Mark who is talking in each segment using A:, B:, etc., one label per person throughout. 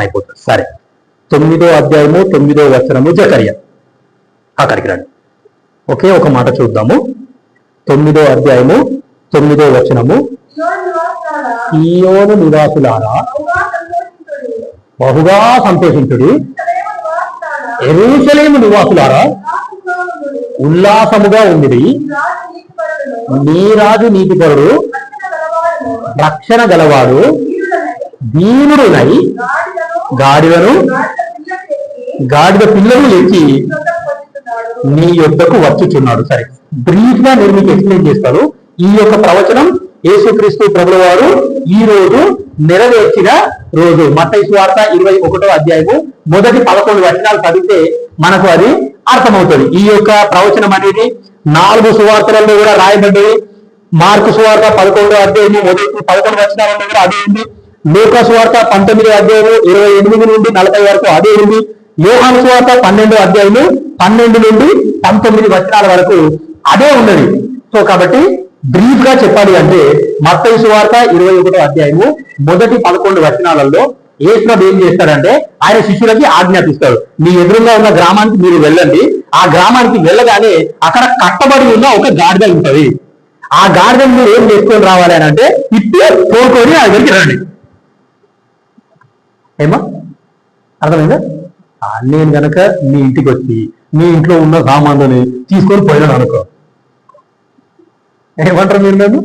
A: అయిపోతుంది. సరే, 9వ అధ్యాయము 9వ వచనము జకర్యా, అక్కడికి రండి. ఒకే ఒక మాట చూద్దాము. 9వ అధ్యాయము 9వ వచనము, సీయోను నివాసులారా బహుగా సంతోషించుడి, యెరూషలేము నివాసులారా ఉల్లాసముగా ఉండుడి, నీ రాజు నీతిపరుడు, రక్షణ గలవాడు, దీనుడునై గాడిదను గాడిద పిల్లలు ఎక్కి నీ యొద్దకు వచ్చుచున్నాడు. సరే, బ్రీఫ్ గా నేను మీకు ఎక్స్ప్లెయిన్ చేస్తాను. ఈ యొక్క ప్రవచనం యేసుక్రీస్తు ప్రభుల వారు ఈ రోజు నెరవేర్చిన రోజు. మత్తయి సువార్త 21వ అధ్యాయము మొదటి 11 వచనాలు చదివితే మనకు అది అర్థమవుతుంది. ఈ యొక్క ప్రవచనం అనేది 4 సువార్తలలో కూడా రాయబడ్డది. మార్కు సువార్త 11వ అధ్యాయము మొదటి 11 వచనాలలో కూడా అదే ఉంది. లూకా సువార్త 19వ అధ్యాయము 28 నుండి 40 వరకు అదే ఉంది. యోహాను సువార్త 12వ అధ్యాయము 12 నుండి 19 వచనాల వరకు అదే ఉన్నది. సో కాబట్టి బ్రీఫ్ గా చెప్పాలి అంటే మత్తయి సువార్త 21వ అధ్యాయము మొదటి 11 వచనాలలో యేసు ఏం చేస్తాడంటే ఆయన శిష్యులకి ఆజ్ఞాపిస్తాడు, మీ ఎదురుగా ఉన్న గ్రామానికి మీరు వెళ్ళండి. ఆ గ్రామానికి వెళ్ళగానే అక్కడ కట్టబడి ఉన్న ఒక గాడిద ఉంటుంది. ఆ గాడిదను మీరు ఏం చేసుకొని రావాలి అని అంటే ఇప్పుడే కోరుకొని ఆ దగ్గరికి రండి. ఏమా అర్థమైందా? నేను గనక మీ ఇంటికి వచ్చి మీ ఇంట్లో ఉన్న సామాన్లని తీసుకొని పోయినాను అనుకో, ఏమంటారు మీరు? నన్ను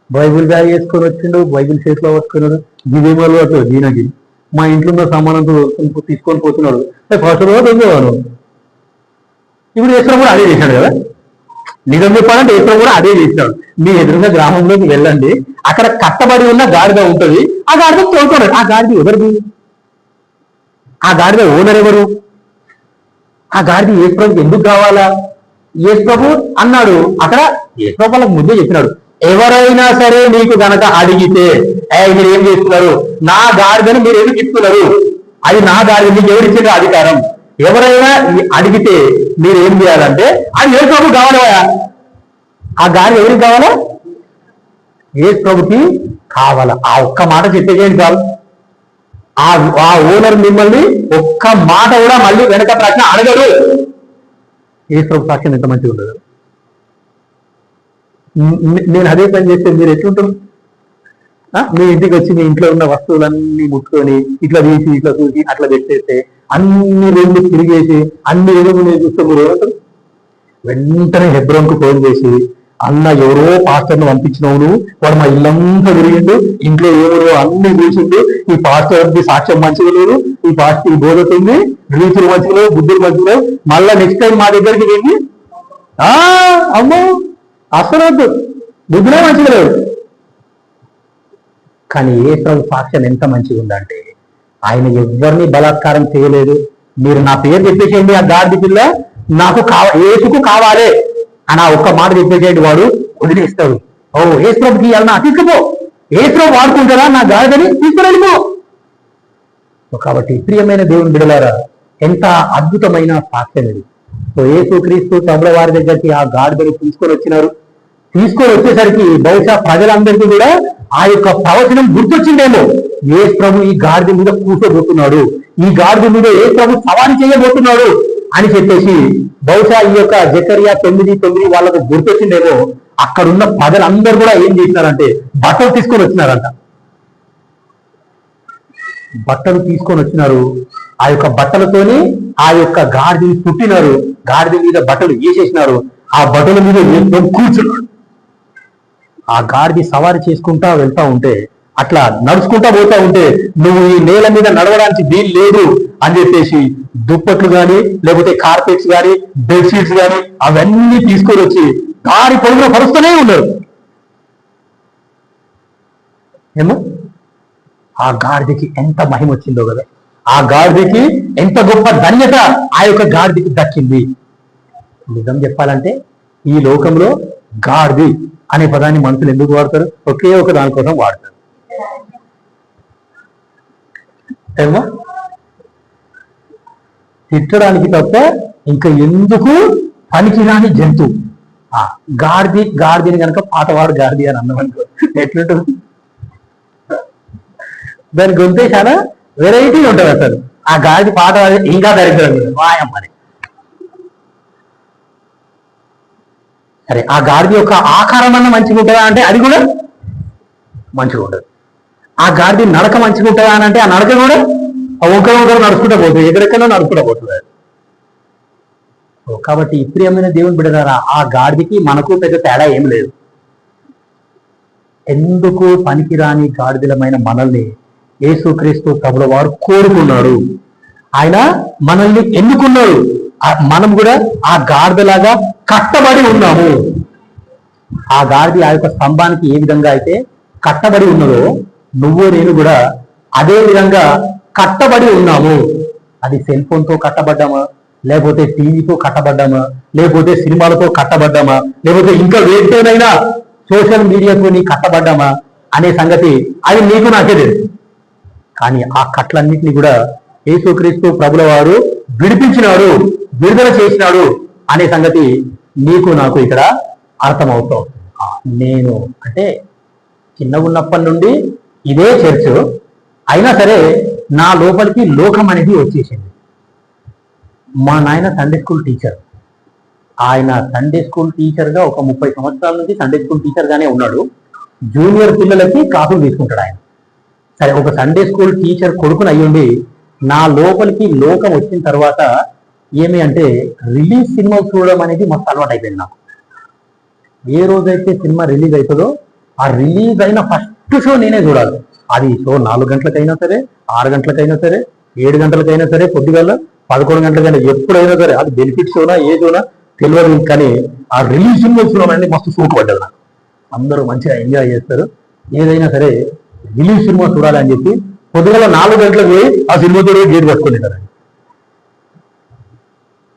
A: బైబిల్ బ్యాగ్ వేసుకొని వచ్చిండు, బైబిల్ చేతిలో పట్టుకున్నాడు, గిదేమో అట్లా దీనికి మా ఇంట్లో ఉన్న సామానంతో తీసుకొని పోతున్నాడు. ఫస్ట్ రోజు దొంగవాను. ఇప్పుడు వేసిన కూడా అదే చేశాడు కదా. నిజం చెప్పాలంటే వేసిన కూడా అదే చేసినాడు. మీ ఎదురుగా గ్రామంలోకి వెళ్ళండి, అక్కడ కట్టబడి ఉన్న గాడిద ఉంటుంది. ఆ గాడిద తోలుకోండి. ఆ గాడిద ఎవరిది? ఆ గాడిద ఓనర్ ఎవరు? ఆ గాడిద యేసు ప్రభుకి ఎందుకు కావాలా? యేసు ప్రభు అన్నాడు అక్కడ. యేసు ప్రభు వాళ్ళకి ముందే చెప్పినాడు, ఎవరైనా సరే నీకు గనక అడిగితే మీరు ఏం చేస్తున్నారు, నా గాడిదని మీరు ఎందుకు ఇస్తున్నారు, అది నా గాడిద, మీకు ఎవరిచ్చిన అధికారం. ఎవరైనా అడిగితే మీరు ఏం చేయాలంటే అది యేసు ప్రభు కావాలా? ఆ గాడిద ఎవరికి కావాలా? యేసు ప్రభుకి కావాలా? ఆ ఒక్క మాట చెప్పేసేయండి చాలు. ఆ ఓనర్ మిమ్మల్ని ఒక్క మాట కూడా మళ్ళీ వెనక ప్రశ్న అడగడు. యేసు ప్రభు సాక్ష్యం ఎంత మంచిగా ఉండదు. నేను అదే పని చేస్తే మీరు ఎట్లుంటారు? మీ ఇంటికి వచ్చి మీ ఇంట్లో ఉన్న వస్తువులన్నీ ముట్టుకొని ఇట్లా తీసి ఇట్లా చూసి అట్లా పెట్టేస్తే అన్ని రోజులు తిరిగేసి అన్ని రోజులు చూస్తే మీరు ఏమంటారు? వెంటనే హెబ్రోన్కు ఫోన్ చేసి, అన్న ఎవరో పాస్టర్ను పంపించినవును, వాడు మా ఇల్లంతా తిరిగిండు, ఇంట్లో ఎవరో అన్ని చూసిండు, ఈ పాస్టర్ది సాక్ష్యం మంచిగా లేదు, ఈ పాస్టర్ ఈ బోధతుంది, రీతులు మంచిగా లేవు, బుద్ధులు మంచిగా లేవు, మళ్ళా నెక్స్ట్ టైం మా దగ్గరికి వెళ్ళి అమ్మో అసలు బుద్ధులే మంచిగా లేవు. కానీ యేసు ప్రభు సాక్ష్యం ఎంత మంచిగా ఉందంటే ఆయన ఎవరిని బలాత్కారం చేయలేదు. మీరు నా పేరు చెప్పేసేయండి, ఆ గాడిద పిల్ల నాకు యేసుకు కావాలి అని ఆ ఒక్క మాట చెప్పేసేయండి, వాడు వదిలేస్తాడు. ఓ యేసు ప్రభుకి ఇవ్వాలన్నా తీసుకుపో, యేసు ప్రభు వాడుకుంటారా నా గాడిదని తీసుకుని వెళ్ళిపో. కాబట్టి ప్రియమైన దేవుని బిడ్డలారా, ఎంత అద్భుతమైన సాక్ష్యం ఇది. సో యేసు క్రీస్తు ప్రభుల వారి దగ్గరికి ఆ గాడిదని తీసుకొని వచ్చినారు. తీసుకొని వచ్చేసరికి బహుశా ప్రజలందరికీ కూడా ఆ యొక్క ప్రవచనం గుర్తొచ్చిందేమో. యేసు ప్రభు ఈ గాడిద మీద కూర్చోబోతున్నాడు, ఈ గాడిద మీద యేసు ప్రభు సవారీ చేయబోతున్నాడు అని చెప్పేసి బహుశా ఈ యొక్క జకర్యా 9:9 వాళ్ళకు గుర్తొచ్చిందేమో. అక్కడున్న ప్రజలందరూ కూడా ఏం చేసినారంటే బట్టలు తీసుకొని వచ్చినారంట. బట్టలు తీసుకొని వచ్చినారు. ఆ యొక్క బట్టలతోని ఆ యొక్క గాడిదని పుట్టినారు. గాడిద మీద బట్టలు వేసేసినారు. ఆ బట్టల మీద కూర్చున్నాడు. ఆ గాడిద సవారీ చేసుకుంటా వెళ్తా ఉంటే, అట్లా నడుచుకుంటా పోతా ఉంటే, నువ్వు ఈ నేల మీద నడవడానికి వీలు లేదు అని చెప్పేసి దుప్పట్లు కానీ లేకపోతే కార్పెట్స్ కానీ బెడ్షీట్స్ కానీ అవన్నీ తీసుకొని వచ్చి దారి పొడుగున పరుస్తూనే ఉన్నారు. ఏమో ఆ గాడిదకి ఎంత మహిమ వచ్చిందో కదా, ఆ గాడిదకి ఎంత గొప్ప ధన్యత ఆ యొక్క గాడిదకి దక్కింది. నిజం చెప్పాలంటే ఈ లోకంలో గాడిది అనే పదాన్ని మనుషులు ఎందుకు వాడతారు? ఒకే ఒక దానికోసం వాడతారు. ఏమో తిట్టడానికి తప్ప ఇంకా ఎందుకు పనికిరాని జంతువు. గాడిదని కనుక పాతవాడు గాడిది అని అన్నమనుకో ఎట్లుంటుంది? దాని గొంతే చాలా వెరైటీ ఉంటుంది అసలు. ఆ గాడిద పాట ఇంకా దరిద్రం వాయమ్మని. సరే, ఆ గాడిద యొక్క ఆకారం అన్న మంచిగా ఉంటుందా అంటే అది కూడా మంచిగా ఉంటుంది. ఆ గాడిద నడక మంచిగా ఉంటుందా అని అంటే ఆ నడక కూడా ఒకరు నడుచుకుంటూ పోతుంది, ఎక్కడెక్కడో నడుచుకుంటూ పోతుంది. కాబట్టి ప్రియమైన దేవుని బిడ్డలారా, ఆ గాడిదకి మనకు పెద్ద తేడా ఏం లేదు. ఎందుకు పనికిరాని గాడిదలమైన మనల్ని యేసుక్రీస్తు ప్రభుల వారు కోరుకున్నాడు. ఆయన మనల్ని ఎన్నుకున్నాడు. మనం కూడా ఆ గాడిదలాగా కట్టబడి ఉన్నాము. ఆ గాడిద ఆ యొక్క స్తంభానికి ఏ విధంగా అయితే కట్టబడి ఉన్నదో నువ్వు నేను కూడా అదే విధంగా కట్టబడి ఉన్నాము. అది సెల్ ఫోన్తో కట్టబడ్డామా, లేకపోతే టీవీతో కట్టబడ్డామా, లేకపోతే సినిమాలతో కట్టబడ్డామా, లేకపోతే ఇంకా వేరేనైనా సోషల్ మీడియాతో కట్టబడ్డామా అనే సంగతి అది నీకు నాకే తెలుసు. కానీ ఆ కట్లన్నింటినీ కూడా యేసుక్రీస్తు ప్రభుల వారు విడిపించినాడు, విడుదల చేసినాడు అనే సంగతి నీకు నాకు ఇక్కడ అర్థమవుతాం. నేను అంటే చిన్నగా ఉన్నప్పటి నుండి ఇదే చర్చ్ అయినా సరే నా లోపలికి లోకం అనేది వచ్చేసింది. మా నాయన సండే స్కూల్ టీచర్. ఆయన సండే స్కూల్ టీచర్గా ఒక 30 సంవత్సరాల నుంచి సండే స్కూల్ టీచర్గానే ఉన్నాడు. జూనియర్ పిల్లలకి క్లాసులు తీసుకుంటాడు ఆయన. సరే, ఒక సండే స్కూల్ టీచర్ కొడుకుని అయ్యుండి నా లోపలికి లోకం వచ్చిన తర్వాత ఏమి అంటే రిలీజ్ సినిమా చూడడం అనేది మస్తు అలవాటు అయిపోయింది నాకు. ఏ రోజైతే సినిమా రిలీజ్ అవుతుందో ఆ రిలీజ్ అయిన ఫస్ట్ షో నేనే చూడాలి. అది షో 4 గంటలకైనా సరే, 6 గంటలకైనా సరే, 7 గంటలకైనా సరే, పొద్దుగల 11 గంటలకైనా, ఎప్పుడైనా సరే. అది బెనిఫిట్ షోనా ఏ షోనా తెలియదు, కానీ ఆ రిలీజ్ సినిమా చూడడం అనేది మస్తు సూకు పడ్డది నాకు. అందరూ మంచిగా ఎంజాయ్ చేస్తారు. ఏదైనా సరే రిలీజ్ సినిమా చూడాలి అని చెప్పి పొద్దుగల 4 గంటలకు పోయి ఆ సినిమా చూడ గేట్ పట్టుకుని కదండి.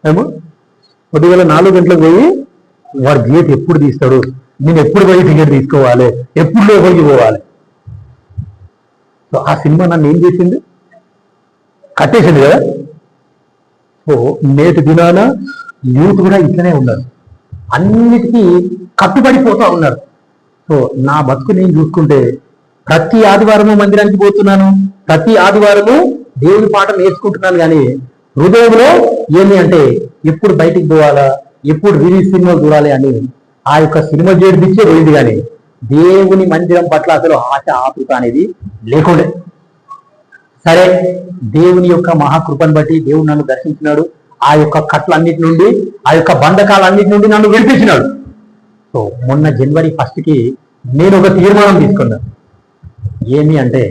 A: ఏమో పొద్దుగల 4 గంటలకు పోయి వాడు గేట్ ఎప్పుడు తీస్తాడు, నేను ఎప్పుడు పోయి టికెట్ తీసుకోవాలి, ఎప్పుడు లోపలికి పోవాలి. సో ఆ సినిమా నన్ను ఏం చేసింది, కట్టేసింది కదా. సో నేటి దినాన యూత్ కూడా ఇట్లనే ఉన్నారు, అన్నిటికీ కట్టుబడిపోతూ ఉన్నారు. సో నా బతుకు నేను చూసుకుంటే ప్రతి ఆదివారము మందిరానికి పోతున్నాను, ప్రతి ఆదివారము దేవుని పాట నేర్చుకుంటున్నాను. కానీ హృదయంలో ఏమి అంటే ఎప్పుడు బయటికి పోవాలా, ఎప్పుడు రిలీజ్ సినిమా చూడాలి అని ఆ యొక్క సినిమా చేడిపించే పోయింది. కానీ దేవుని మందిరం పట్ల అసలు ఆశ ఆతృత అనేది లేకుండే. సరే, దేవుని యొక్క మహాకృపను బట్టి దేవుడు నన్ను దర్శించినాడు. ఆ యొక్క కట్లన్నిటి నుండి, ఆ యొక్క బంధకాలన్నిటి నుండి నన్ను విడిపించినాడు. సో మొన్న జనవరి 1కి నేను ఒక తీర్మానం తీసుకున్నాను. ఏమి అంటే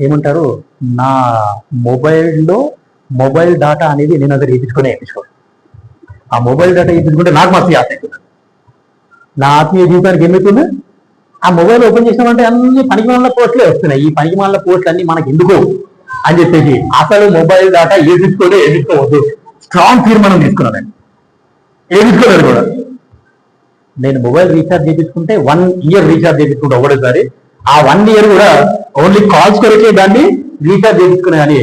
A: ఏమంటారు, నా మొబైల్లో మొబైల్ డేటా అనేది నేను అది వేయించుకోను. ఆ మొబైల్ డేటా వేయించుకుంటే నాకు మస్తు ఆశ అవుతుంది. నా ఆత్మీయ జీవితానికి ఏమవుతుంది, ఆ మొబైల్ ఓపెన్ చేసామంటే అన్ని పనికిమాల పోస్టులే వస్తున్నాయి. ఈ పనికిమాల పోస్టులు అన్ని మనకి ఎందుకు అని చెప్పేసి అసలు మొబైల్ డేటా వేయించుకోవద్దు. స్ట్రాంగ్ తీర్మానం తీసుకున్నాను. వేయించుకోలేదు కూడా. నేను మొబైల్ రీఛార్జ్ చేయించుకుంటే 1 ఇయర్ రీఛార్జ్ చేయించుకుంటే ఒకటేసారి. ఆ 1 ఇయర్ కూడా ఓన్లీ కాల్స్ కొరకే దాన్ని రీఛార్జ్ చేయించుకునే, కానీ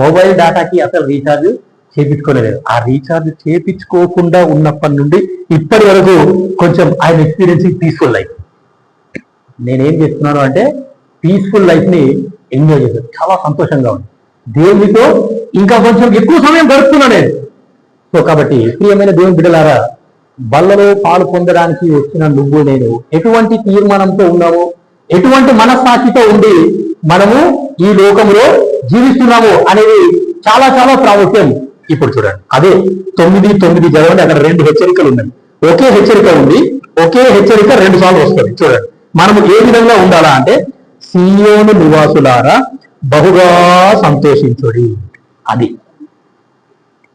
A: మొబైల్ డేటాకి అసలు రీఛార్జ్ చేయించుకోలేదు. ఆ రీఛార్జ్ చేయించుకోకుండా ఉన్నప్పటి నుండి ఇప్పటి వరకు కొంచెం ఆయన ఎక్స్పీరియన్స్ పీస్ఫుల్ లైఫ్. నేనేం చేస్తున్నాను అంటే పీస్ఫుల్ లైఫ్ ని ఎంజాయ్ చేశాను. చాలా సంతోషంగా ఉంది. దేవునితో ఇంకా కొంచెం ఎక్కువ సమయం గడుపుతున్నా నేను. సో కాబట్టి ప్రియమైన దేవుని బిడ్డలారా, బల్లలో పాలు పొందడానికి వచ్చిన నువ్వు నేను ఎటువంటి తీర్మానంతో ఉన్నాము, ఎటువంటి మనస్సాక్షితో ఉండి మనము ఈ లోకంలో జీవిస్తున్నాము అనేది చాలా చాలా ప్రాముఖ్యం. ఇప్పుడు చూడండి, అదే 9:9 చదవండి. అక్కడ 2 హెచ్చరికలు ఉన్నాయి. ఒకే హెచ్చరిక ఉంది, ఒకే హెచ్చరిక 2 సార్లు వస్తుంది. చూడండి, మనము ఏ విధంగా ఉండాలా అంటే సీయోను నివాసులారా బహుగా సంతోషించుడి. అది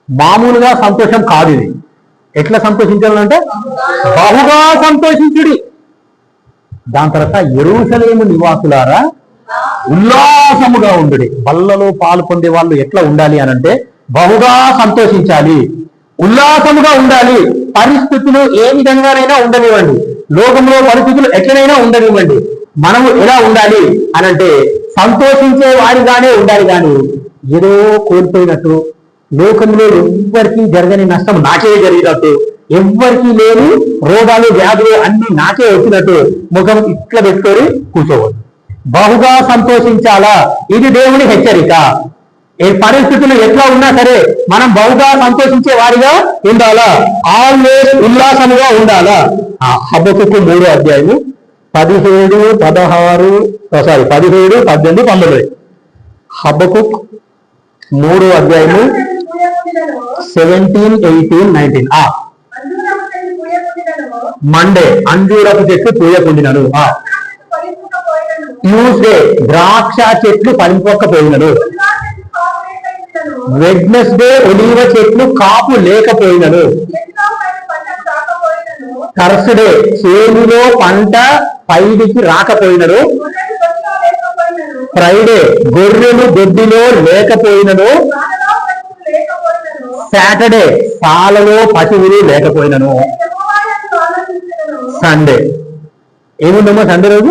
A: మామూలుగా సంతోషం కాదు. ఇది ఎట్లా సంతోషించాలంటే బహుగా సంతోషించుడి. దాని తర్వాత యెరూషలేము నివాసులారా ఉల్లాసముగా ఉండుడి. బల్లలో పాలు పొందే వాళ్ళు ఎట్లా ఉండాలి అని అంటే బహుగా సంతోషించాలి, ఉల్లాసముగా ఉండాలి. పరిస్థితులు ఏ విధంగానైనా ఉండనివ్వండి, లోకంలో పరిస్థితులు ఎట్లనైనా ఉండనివ్వండి, మనము ఎలా ఉండాలి అనంటే సంతోషించే వారిగానే ఉండాలి. కానీ ఏదో కోల్పోయినట్టు, లోకంలో ఎవరికి జరగని నష్టం నాకే జరిగినట్టు, ఎవ్వరికి లేని రోగాలు వ్యాధులు అన్ని నాకే వచ్చినట్టు ముఖం ఇట్లా పెట్టుకొని కూర్చోవద్దు. బహుగా సంతోషించాలా, ఇది దేవుని హెచ్చరిక. ఏ పరిస్థితులు ఎట్లా ఉన్నా సరే మనం బహుగా సంతోషించే వారిగా ఉండాలా, ఆల్వేస్ ఉల్లాసముగా ఉండాలా. హబక్కుకు 3వ అధ్యాయము 17, 18, 19. హబక్కుక్ 3వ అధ్యాయము 17, 18, 19. మండే అంజూరపు చెట్లు పూయకుండినను, ట్యూస్డే ద్రాక్ష చెట్లు ఫలింపకపోయినను, వెడ్నెస్డే ఒలీవ చెట్లు కాపు లేకపోయినను, థర్స్డే చేనులో పంట పైడికి రాకపోయినను, ఫ్రైడే గొర్రెలు దొడ్డిలో లేకపోయినను, సాటర్డే సాలలో పశువులు లేకపోయినను, సండే ఏముందమ్మా సండే రోజు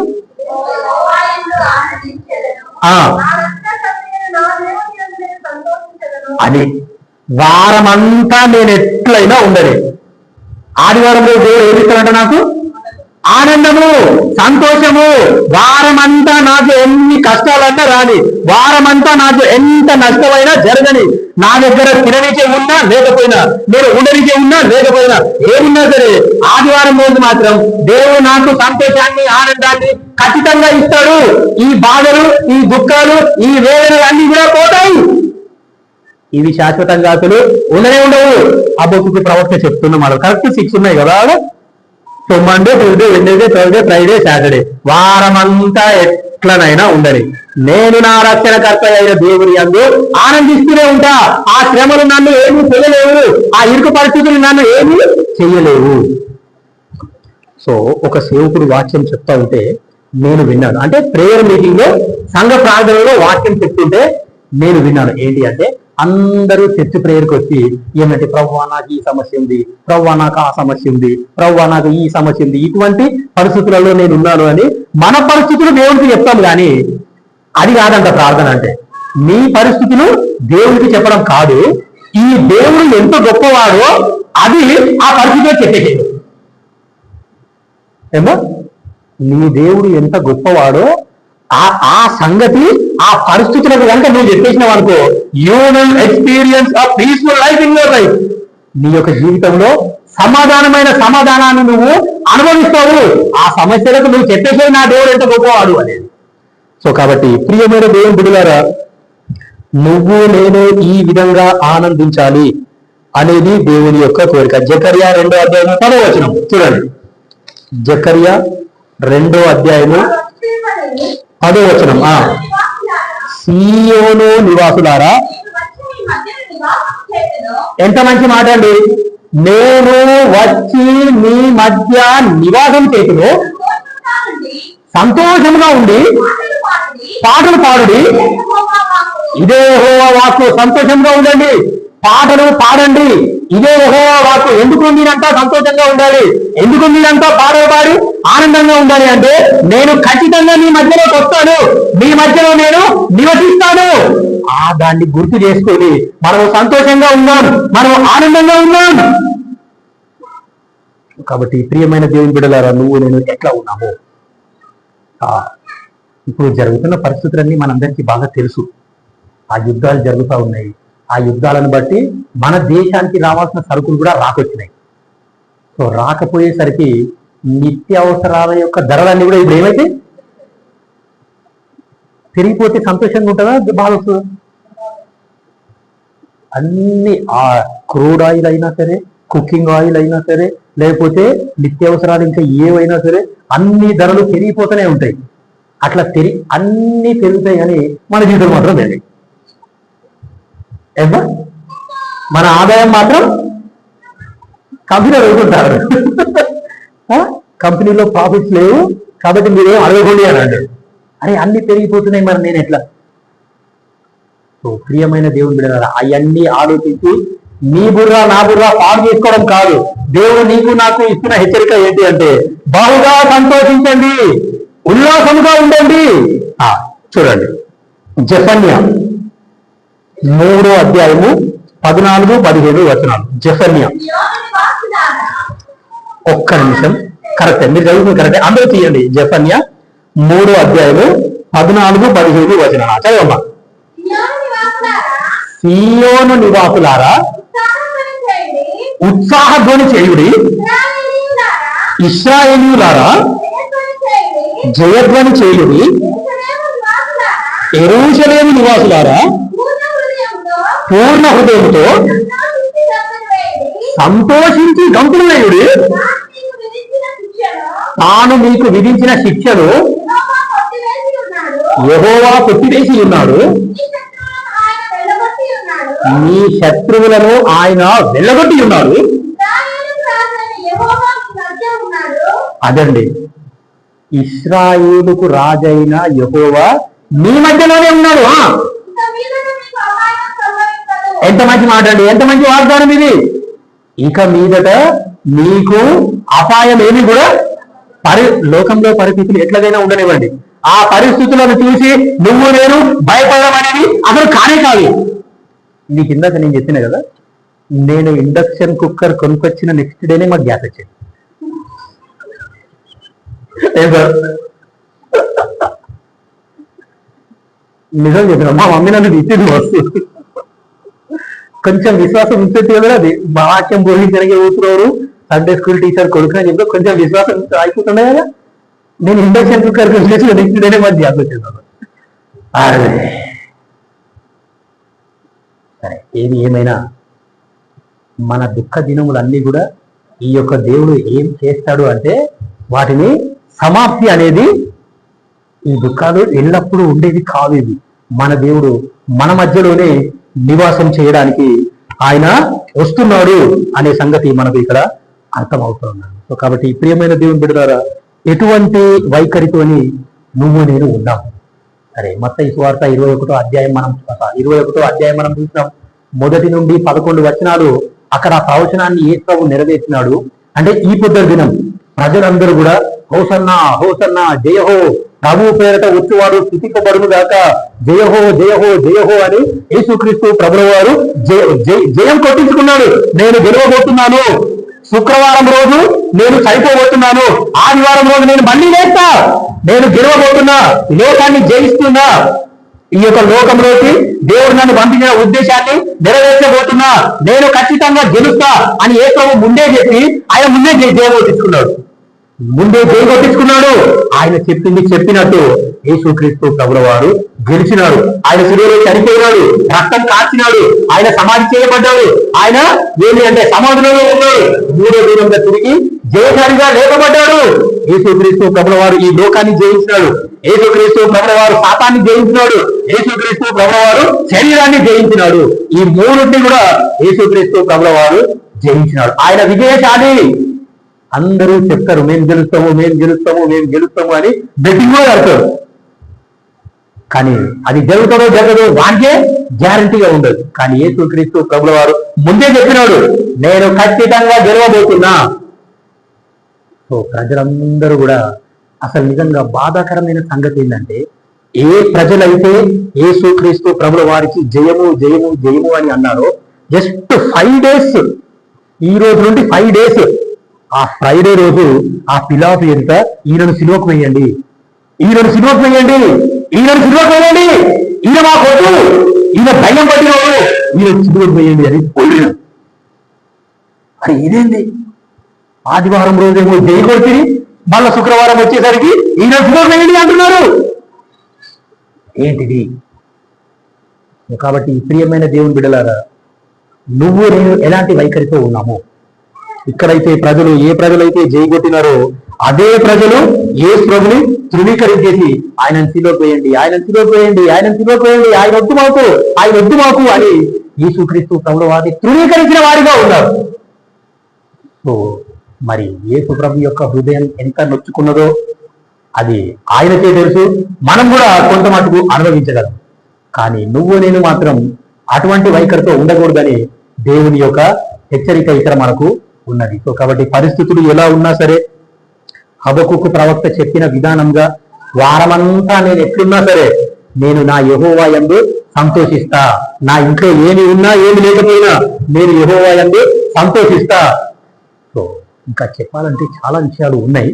A: అది వారమంతా నేను ఎట్లయినా ఉండని. ఆదివారం రోజు దేవుడు ఏమి ఇస్తాడంట నాకు? ఆనందము, సంతోషము. వారమంతా నాకు ఎన్ని కష్టాలన్నా రాని, వారమంతా నాకు ఎంత నష్టమైనా జరగని, నా దగ్గర తిననికే ఉన్నా లేకపోయినా, నేను ఉండనికే ఉన్నా లేకపోయినా, ఏమున్నా సరే ఆదివారం రోజు మాత్రం దేవుడు నాకు సంతోషాన్ని, ఆనందాన్ని ఖచ్చితంగా ఇస్తాడు. ఈ బాధలు, ఈ దుఃఖాలు, ఈ వేదనలు అన్ని కూడా పోతాయి. ఇవి శాశ్వతంగా అసలు ఉండనే ఉండవు. హబక్కుకు ప్రవక్త చెప్తున్నమాట. కరెక్ట్ 6 ఉన్నాయి కదా. So Monday, Tuesday, Wednesday, Thursday, Friday, Saturday వారమంతా ఎట్లనైనా ఉండని. నేను నా రక్షణకర్త అయిన దేవుని యందు ఆనందిస్తూనే ఉంటా. ఆ శ్రమలు నన్ను ఏమీ చేయలేవు, ఆ ఇరుకు పరిస్థితులు నన్ను ఏమీ చెయ్యలేవు. సో ఒక సేవకుడు వాక్యం చెప్తా ఉంటే నేను విన్నాను. అంటే ప్రేయర్ మీటింగ్ లో, సంఘ ప్రార్థనలో వాక్యం చెప్తుంటే నేను విన్నాను. ఏంటి అంటే అందరూ చర్చ్ ప్రేయర్కి వచ్చి ఏమంటే ప్రభువా నాకు ఈ సమస్య ఉంది, ప్రభువా నాకు ఆ సమస్య ఉంది, ప్రభువా నాకు ఈ సమస్య ఉంది, ఇటువంటి పరిస్థితులలో నేను ఉన్నాను అని మన పరిస్థితులు దేవుడికి చెప్తాం. కానీ అది కాదంట ప్రార్థన అంటే. నీ పరిస్థితులు దేవుడికి చెప్పడం కాదు, ఈ దేవుడు ఎంత గొప్పవాడో అది ఆ పరిస్థితిలో చెప్పేసేది. ఏమో నీ దేవుడు ఎంత గొప్పవాడో ఆ సంగతి ఆ పరిస్థితులకు కనుక నువ్వు చెప్పేసినావు అనుకో, you will experience a peaceful life in your life. నీ యొక్క జీవితంలో సమాధానాన్ని నువ్వు అనుభవిస్తావు. ఆ సమస్యలకు నువ్వు చెప్పేసేది నా దేవుడు ఎంత గొప్పవాడు అనేది. సో కాబట్టి ప్రియమైన దేవుని బిడ్డలారా, నువ్వు నేను ఈ విధంగా ఆనందించాలి అనేది దేవుని యొక్క కోరిక. జకర్యా 2వ అధ్యాయం 10వ వచనం చూడండి. జకర్యా 2వ అధ్యాయము 10వ వచనం. సీయోను నివాసులారా, ఎంత మంచి మాట అండి. నేను వచ్చి మీ మధ్య నివాసం చేతును, సంతోషంగా ఉండి పాటలు పాడుడి. ఇదే యెహోవా వాక్కు. సంతోషంగా ఉండండి, పాటలు పాడండి. ఇదే యెహోవా వాక్కు. ఎందుకు మీరంతా సంతోషంగా ఉండాలి, ఎందుకు మీరంతా పాటలు పాడి ఆనందంగా ఉండాలి అంటే, నేను ఖచ్చితంగా మీ మధ్యలోకి వస్తాను, మీ మధ్యలో నేను నివసిస్తాను. దాన్ని గుర్తు చేసుకొని మనం సంతోషంగా ఉన్నాం, మనం ఆనందంగా ఉన్నాం. కాబట్టి ప్రియమైన దేవుని బిడ్డలారా, నువ్వు నేను ఎట్లా ఉన్నాము? ఇప్పుడు జరుగుతున్న పరిస్థితులన్నీ మనందరికీ బాగా తెలుసు. ఆ యుద్ధాలు జరుగుతూ ఉన్నాయి. ఆ యుద్ధాలను బట్టి మన దేశానికి రావాల్సిన సరుకులు కూడా రాకొచ్చినాయి. సో రాకపోయేసరికి నిత్యావసరాల యొక్క ధరలన్నీ కూడా ఇప్పుడు ఏమైతే పెరిగిపోతే సంతోషంగా ఉంటుందా, బాగా వస్తుందా? అన్ని ఆ క్రూడ్ ఆయిల్ అయినా సరే, కుకింగ్ ఆయిల్ అయినా సరే, లేకపోతే నిత్యావసరాలు ఇంకా ఏవైనా సరే అన్ని ధరలు పెరిగిపోతూనే ఉంటాయి. అట్లా అన్ని పెరుగుతాయి కానీ మన జీవితం మాత్రం పెరిగాయి. ఏమా మన ఆదాయం మాత్రం కంపెనీలో వెళ్తుంటారు. కంపెనీలో ప్రాఫిట్స్ లేవు కాబట్టి మీరేం అడగకండి అని అంటారు. అరే అన్ని పెరిగిపోతున్నాయి, మరి నేను ఎట్లా? సో ప్రియమైన దేవుని బిడ్డలారా, అవన్నీ ఆలోచించి నీ బుర్ర నా బుర్ర పాడు చేసుకోవడం కాదు. దేవుడు నీకు నాకు ఇస్తున్న హెచ్చరిక ఏంటి అంటే, బాగా సంతోషించండి, ఉల్లాసముగా ఉండండి. చూడండి, జెఫన్యా 3వ అధ్యాయము 14, 15 వచనాలు. జెఫన్యా ఒక్క నిమిషం. కరెక్టే, మీరు చదువుతుంది కరెక్టే. అందరూ తీయండి జెఫన్యా 3వ అధ్యాయము 14, 15 వచనాలు చదవమ్మా. సియోను నివాసులారా ఉత్సాహధ్వని చేయుడి, ఇశ్రాయేలీయులారా జయధ్వని చేయుడి, యెరూషలేము నివాసులారా పూర్ణ హృదయంతో సంతోషించి గంతులు వేయుడి. తాను మీకు విధించిన శిక్షను యెహోవా కొట్టివేసి ఉన్నాడు, మీ శత్రువులను ఆయన వెళ్ళగొట్టి ఉన్నాడు. అదండి, ఇశ్రాయేలుకు రాజైన యెహోవా మీ మధ్యలోనే ఉన్నాడు. ఎంత మంచి మాట అండి, ఎంత మంచి వాగ్దానం ఇది. ఇక మీదట మీకు అపాయం ఏమి కూడా లోకంలో పరిస్థితులు ఎట్లాగైనా ఉండనివ్వండి, ఆ పరిస్థితులను చూసి నువ్వు నేను భయపడడం అనేది అసలు కానే కాదు. నీకు ఇందాక నేను చెప్పిన కదా, నేను ఇండక్షన్ కుక్కర్ కొనుక్కొచ్చిన నెక్స్ట్ డేనే మాకు గ్యాస్ వచ్చింది. నిజం చెప్పిన మా మమ్మీ నన్ను ఇచ్చింది వస్తుంది. కొంచెం విశ్వాసం ఉంచేది కదా, అది వాక్యం బోధించడానికి కూతురు సండే స్కూల్ టీచర్ కొడుకుని చెప్తే కొంచెం విశ్వాసం అయిపోతుండే కదా. నేను ఇండక్షన్ కుక్కర్ కొనుక్కొచ్చిన నెక్స్ట్ డేనే మాకు గ్యాస్ వచ్చేది. సరే, ఏది ఏమైనా మన దుఃఖ దినములన్నీ కూడా ఈ యొక్క దేవుడు ఏం చేస్తాడు అంటే వాటిని సమాప్తి అనేది, ఈ దుఃఖాలు ఎల్లప్పుడూ ఉండేది కాదు. ఇవి మన దేవుడు మన మధ్యలోనే నివాసం చేయడానికి ఆయన వస్తున్నాడు అనే సంగతి మనకు ఇక్కడ అర్థమవుతున్నాడు. సో కాబట్టి ప్రియమైన దేవుని బిడ్డలారా, ఎటువంటి వైఖరితోని నువ్వు నేను ఉన్నాం. సరే, మత్తయి సువార్త 21వ అధ్యాయం మనం చూసినాం. 1 నుండి 11 వచనాలు అక్కడ ఆ ప్రవచనాన్ని యేసు నెరవేర్చినాడు. అంటే ఈ పొద్దు దినం ప్రజలందరూ కూడా హోసన్నా హోసన్నా జయహో, ప్రభు పేరట వచ్చేవాడు స్తుతింపబడును గాక, జయహో జయహో జయహో అని యేసుక్రీస్తు ప్రభువు వారు జయం కొట్టించుకున్నాడు. నేను గెలవబోతున్నాను, శుక్రవారం రోజు నేను చనిపోబోతున్నాను, ఆదివారం రోజు నేను మళ్ళీ లేస్తా, నేను గెలవబోతున్నా, లోకాన్ని జయిస్తున్నా, ఈ యొక్క లోకంలోకి దేవుడు నన్ను పంపించిన ఉద్దేశాన్ని నెరవేర్చబోతున్నా, నేను ఖచ్చితంగా గెలుస్తా అని యేసు ముందే చెప్పి ఆయన ముందే జయ కొట్టించుకున్నాడు. ఆయన చెప్పింది చెప్పినట్టు యేసుక్రీస్తు ప్రభువు వారు గెలిచినాడు. ఆయన శిలువలో చనిపోయినాడు, రక్తం కార్చినాడు, ఆయన సమాధి చేయబడ్డాడు. ఆయన ఏమి అంటే సమాధిలో ఉన్నాడు, 3వ దినంగా తిరిగి జయశాలిగా లేపబడ్డాడు. యేసుక్రీస్తు ప్రభువు వారు ఈ లోకాన్ని జయించినాడు. యేసుక్రీస్తు ప్రభువు వారు పాపాన్ని జయించినాడు. యేసుక్రీస్తు ప్రభువు వారు శరీరాన్ని జయించినాడు. ఈ మూడింటిని కూడా యేసుక్రీస్తు ప్రభువు వారు జయించినాడు. ఆయన విజయశాలి. అందరూ చెప్తారు మేము గెలుస్తాము అని బెట్టింగ్ కూడా కడతారు. కానీ అది జరుగుతుందో జరగదో వానికే గ్యారంటీగా ఉండదు. కానీ యేసుక్రీస్తు ప్రభువు వారు ముందే చెప్పినాడు, నేను ఖచ్చితంగా గెలవబోతున్నా. సో ప్రజలందరూ కూడా అసలు నిజంగా బాధాకరమైన సంగతి ఏంటంటే, ఏ ప్రజలైతే యేసుక్రీస్తు ప్రభువు వారికి జయము జయము జయము అని అన్నారో, జస్ట్ 5 days, ఈ రోజు నుండి 5 days, ఆ ఫ్రైడే రోజు ఆ పిలాతు ఎంత ఈయనను సిలువకు వేయండి, ఈయన మా కొట్టు, ఈయన భయం పట్టినవాడు, ఈయన సిలువకు వేయండి అని పోయినాడు. అది ఇదేంటి, ఆదివారం రోజేమో జై కొట్టి మళ్ళా శుక్రవారం వచ్చేసరికి ఈయన సిలువకు వేయండి అంటున్నారు. ఏంటిది? కాబట్టి ప్రియమైన దేవుని బిడ్డలారా, నువ్వు నేను ఎలాంటి వైఖరితో ఉన్నాము? ఇక్కడైతే ప్రజలు ఏ ప్రజలైతే జైగొట్టినారో అదే ప్రజలు యేసు ప్రభుని ధృవీకరించేసి ఆయన సిలువకు వేయండి, ఆయన వద్దు మాకు అని యేసుక్రీస్తు ప్రభువు వారిని ధృవీకరించిన వారిగా ఉన్నారు. సో మరి యేసు ప్రభు యొక్క హృదయం ఎంత నొచ్చుకున్నదో అది ఆయనకే తెలుసు. మనం కూడా కొంత మటుకు అనుభవించగలం. కానీ నువ్వు నేను మాత్రం అటువంటి వైఖరితో ఉండకూడదని దేవుని యొక్క హెచ్చరిక ఇక్కడ మనకు ఉన్నది. సో కాబట్టి పరిస్థితులు ఎలా ఉన్నా సరే, హబక్కుకు ప్రవక్త చెప్పిన విధానంగా వారమంతా నేను ఎట్లున్నా సరే నేను నా యెహోవా యందు సంతోషిస్తా. నా ఇంట్లో ఏమి ఉన్నా ఏమి లేకపోయినా నేను యెహోవా యందు సంతోషిస్తా. సో ఇంకా చెప్పాలంటే చాలా విషయాలు ఉన్నాయి.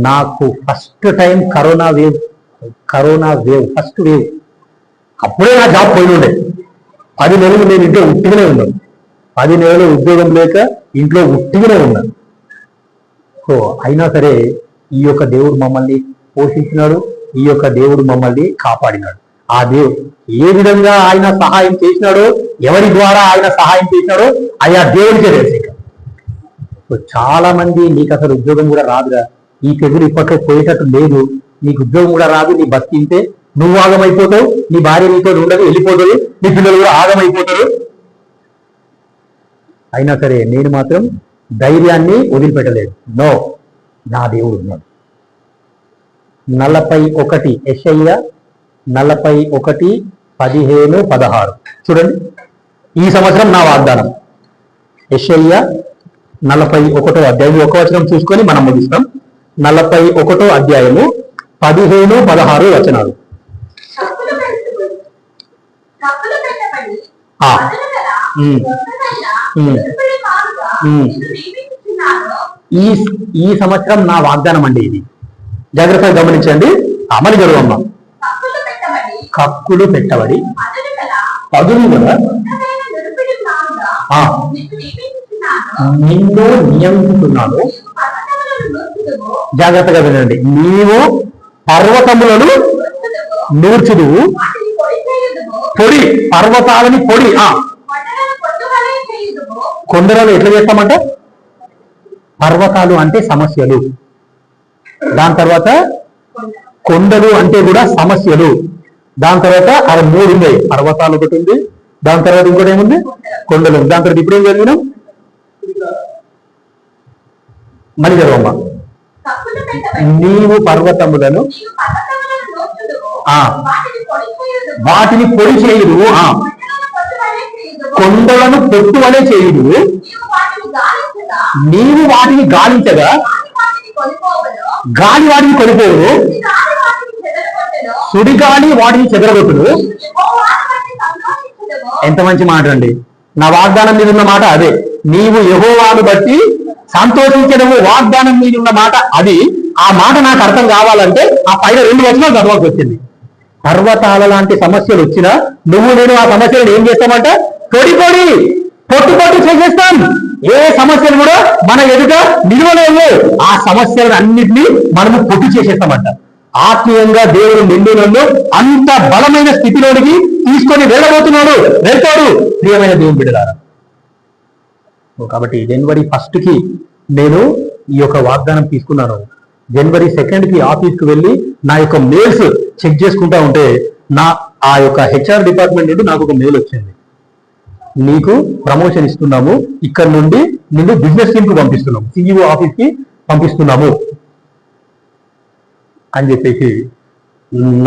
A: నాకు first time corona wave first wave అప్పుడే నా జాబ్ పోయి ఉండే. 10 నెలలు నేను ఇంట్లో ఉట్టిగానే ఉన్నాను. 10 నెలలు ఉద్యోగం లేక ఇంట్లో ఉట్టిగానే ఉన్నాను. సో అయినా సరే ఈ యొక్క దేవుడు మమ్మల్ని పోషించినాడు, ఈ యొక్క దేవుడు మమ్మల్ని కాపాడినాడు. ఆ దేవుడు ఏ విధంగా ఆయన సహాయం చేసినాడో, ఎవరి ద్వారా ఆయన సహాయం చేసినాడో ఆయా దేవుడికే తెలుసు. సో చాలా మంది నీకు అసలు ఉద్యోగం కూడా రాదురా, ఈ తెగులు ఇప్పట్లో పోయేటట్టు లేదు, నీకు ఉద్యోగం కూడా రాదు, నీ బతికింటే నువ్వు ఆగమైపోతావు, నీ భార్య నీతో ఉండదు, వెళ్ళిపోతాడు, నీ పిల్లలు కూడా ఆగమైపోతారు. అయినా సరే నేను మాత్రం ధైర్యాన్ని వదిలిపెట్టలేదు. నో, నా దేవుడు ఉన్నాడు. 41 యెషయా 41, 15, 16 చూడండి. ఈ సంవత్సరం నా వాగ్దానం. యెషయా 41వ అధ్యాయం 1వ వచనం చూసుకొని మనం ముగిస్తాం. 41వ అధ్యాయము 15, 16 వచనాలు. ఈ సంవత్సరం నా వాగ్దానం అండి. ఇది జాగ్రత్తగా గమనించండి. అమలు జరుగమ్మ. కక్కులు పెట్టబడి పదులు గల నిన్ను నియమిస్తున్నాను. జాగ్రత్తగా వినండి. నీవు పర్వతములను నూర్చుదువు, పొడి పర్వతాలని పొడి. కొండలను ఎట్లా చేస్తామంట? పర్వతాలు అంటే సమస్యలు, దాని తర్వాత కొండలు అంటే కూడా సమస్యలు, దాని తర్వాత అవి 3 ఉన్నాయి. పర్వతాలు ఒకటి ఉంది, దాని తర్వాత ఇంకోటి ఏముంది? కొండలు. దాని తర్వాత ఇప్పుడు ఏం జరిగినాం? మళ్ళీ జరగమ్మా. నీవు పర్వతములను వాటిని పొడి చేయుదు, కొండలను పొట్టు వలె చేయుదు, నీవు వాటిని గాలించగా గాలి వాటిని కొనిపోవు, సుడిగాలి వాటిని చెదరగొట్టుడు. ఎంత మంచి మాట అండి. నా వాగ్దానం మీద ఉన్న మాట అదే. నీవు యెహోవాను బట్టి సంతోషించడము వాగ్దానం మీద ఉన్న మాట అది. ఆ మాట నాకు అర్థం కావాలంటే ఆ పైన 2 వచనాలు చదవాల్సి వచ్చింది. పర్వతాల లాంటి సమస్యలు వచ్చినా నువ్వు నేను ఆ సమస్యలను ఏం చేస్తామంట? పొడి పొట్టు చేసేస్తాం. ఏ సమస్యలు కూడా మన ఎదుట నిలవలేవు. ఆ సమస్యలను అన్నింటినీ మనము పొట్టు చేసేస్తామంట. ఆత్మీయంగా దేవుడు నిన్ను నన్ను అంత బలమైన స్థితిలోనికి తీసుకొని వెళ్తాడు ప్రియమైన దేవుని బిడ్డలారా. కాబట్టి జనవరి 1కి నేను ఈ యొక్క వాగ్దానం తీసుకున్నాను. జనవరి 2కి ఆఫీస్కి వెళ్ళి నా యొక్క మెయిల్స్ చెక్ చేసుకుంటా ఉంటే ఆ యొక్క HR డిపార్ట్మెంట్ నుండి నాకు ఒక మెయిల్ వచ్చింది. నీకు ప్రమోషన్ ఇస్తున్నాము, ఇక్కడ నుండి నిన్ను బిజినెస్ టీమ్ కు పంపిస్తున్నాము, CEO ఆఫీస్కి పంపిస్తున్నాము అని చెప్పేసి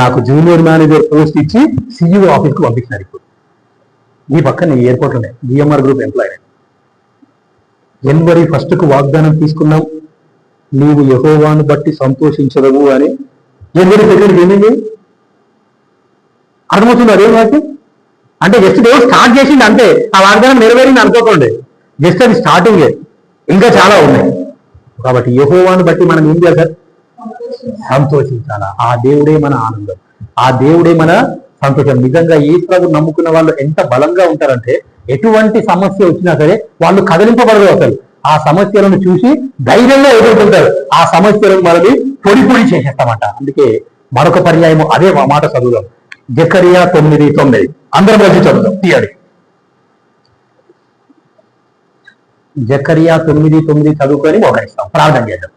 A: నాకు జూనియర్ మేనేజర్ పోస్ట్ ఇచ్చి CEO ఆఫీస్కి పంపించినారు. ఇప్పుడు ఈ పక్కన ఎయిర్పోర్ట్లోనే GMR గ్రూప్ ఎంప్లాయీ. జనవరి 1కు వాగ్దానం తీసుకున్నాం, నీవు యెహోవాను బట్టి సంతోషించదవు అని. జనవరి 2కి ఏమైంది? అర్థమవుతుంది అదే వాటి అంటే జస్ట్ దేవుడు స్టార్ట్ చేసింది అంతే. ఆ వాగ్దానం నెరవేరింది అనుకోకండి, జస్ట్ అది స్టార్టింగే, ఇంకా చాలా ఉన్నాయి. కాబట్టి యెహోవాను బట్టి మనం ఏం చేయాలి? సంతోషించాలా. ఆ దేవుడే మన ఆనందం, ఆ దేవుడే మన సంతోషం. నిజంగా యేసు నమ్ముకున్న వాళ్ళు ఎంత బలంగా ఉంటారంటే ఎటువంటి సమస్య వచ్చినా సరే వాళ్ళు కదిలింపబడదు. అసలు ఆ సమస్యలను చూసి ధైర్యంగా ఎదుర్కొంటారు. ఆ సమస్యలను మనల్ని పొడి చేసేస్తామంట. అందుకే మరొక పర్యాయం అదే మాట చదువుదాం. జకరియా 9:9 అందరం కలిసి చదువుదాం. తీయండి. జకరియా 9:9 చదువుకొని మోకరిస్తాం, ప్రార్థన చేద్దాం.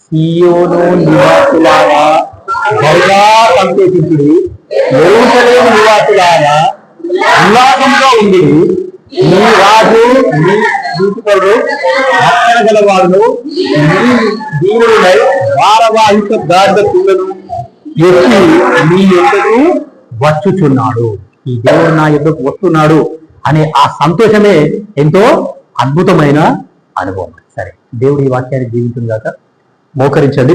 A: సియోను నివాసులారా బహుగా సంతోషించుడి, యెరూషలేము నివాసులారా ఉల్లాసంగా ఉండి, నీ రాజు నీ దూతలు రక్షణ గలవాళ్ళు నీ దీనులై భారవాహిక గాడిద పిల్లలు ఎక్కి నీ యొద్దకు వచ్చుచున్నాడు. ఈ దేవుడు నా యొద్దకు వస్తున్నాడు అనే ఆ సంతోషమే ఎంతో అద్భుతమైన అనుభవం. సరే, దేవుడి ఈ వాక్యాన్ని జీవించుగాక. మోకరించండి.